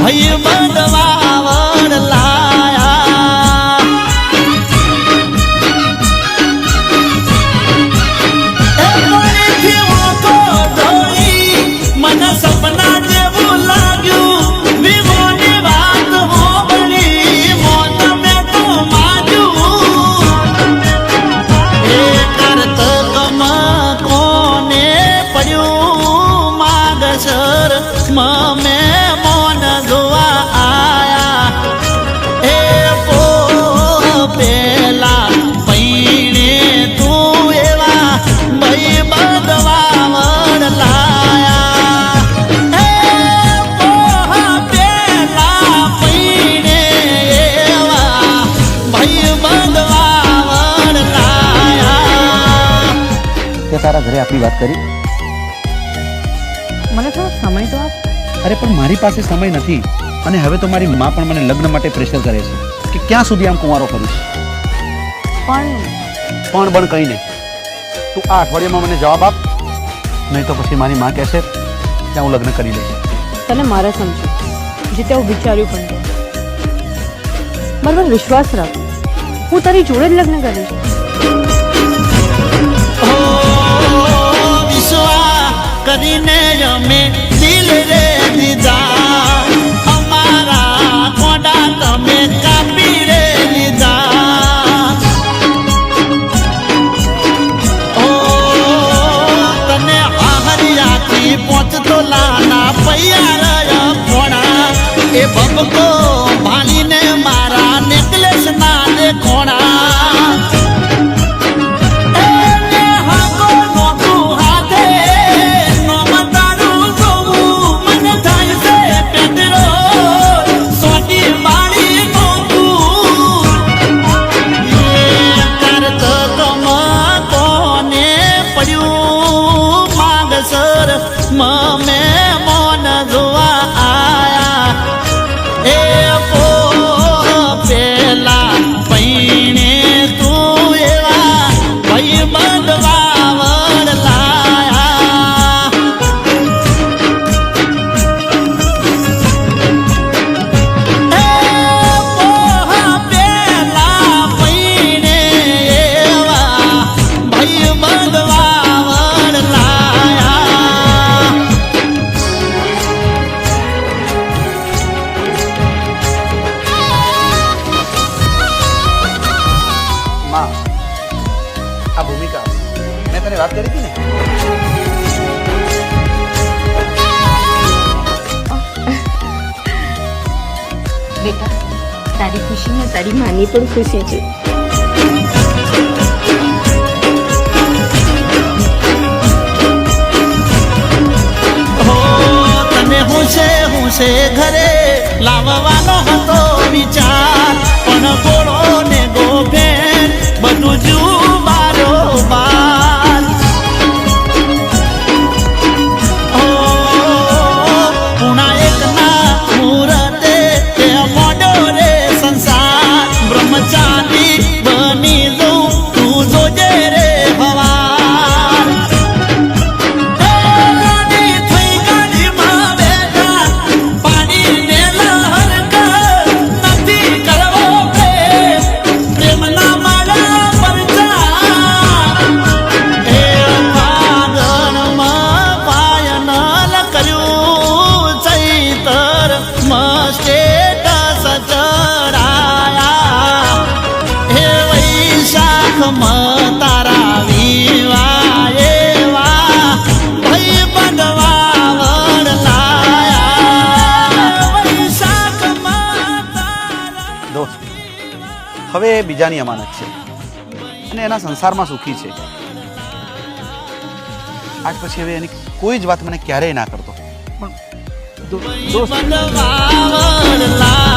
ભાઈ બંધવાવર લાયા મને સપના જેવું લાગ્યું વિવોની વાત હોબળી મોત મેં તો માજ્યું એ કરત કમ કોને પડ્યું માગસર મમે મોન જોવા આયા એ પો પેલા પૈણે તું એવા ભાઈ બંધવાવર લાયા એ પોહ પેલા પૈણે એવા ભાઈ બંધવાવર લાયા તે તારા ઘરે આપણી વાત કરી? મને થોડો સમય તો આપ. અરે પણ મારી પાસે સમય નથી અને હવે તો મારી માં પણ મને લગ્ન માટે પ્રેશર કરે છે કે ક્યાં સુધી આમ કુંવારો કરીશ. પણ બણ કંઈ નહીં. તું આ અઠવાડિયામાં મને જવાબ આપ, નહીં તો પછી મારી માં કહેશે ત્યાં હું લગ્ન કરી લઈશ. તને મારે સમજો જે તે હું વિચાર્યું પણ તો બરાબર વિશ્વાસ રાખ, હું તારી જોડે જ લગ્ન કરીશ. ઓ વિશ્વા કરીને અમે દિલ રે દીધા અમારા કોડા તમે કાપી રે લીધા ઓ તને હરિયાથી પહોંચતો લાના પૈયા કોણા એ ભબકો ભાલીને મારા નેકલેસ ના દે કોણા મમે મોન જોવા આયા એ પો પેલા પૈણે તું એવા ભાઈ બંધવાવર લાયા એ પોહ પેલા પૈણે એવા ભાઈ બંધવાવર લાયા માં, આ ભૂમિકા મેં તને વાત કરી હતી ને? બેટા તારી ખુશીમાં તારી માની પણ ખુશી છે. તને હુંશે ઘરે લાવવાનો હતો વિચાર પણ ગોળો ને ગોભેન બધું જુબારો બાર પુણા એકના મુહૂર્તે તે મોડો રે સંસાર બ્રહ્મચારી બની દઉં તું જોજે રે હવાર થઈ ગાડીમાં બેઠા પાણી ને લહર કર નથી કરવો પ્રેમના માળા પરચા એ પાગણમાં પાયનલ કર્યું ચૈતર સ્ટેટસ ચડાયા હે વૈશાખમાં તારા વિવા એવા ભાઈ બંધવાવર લાયા વૈશાખમાં તારા દોસ્ત, હવે એ બીજાની અમાનત છે અને એના સંસારમાં સુખી છે. આજ પછી હવે એની કોઈ જ વાત મને ક્યારેય ના કરતો. પણ દોસ્ત, બંધવાવર લાયા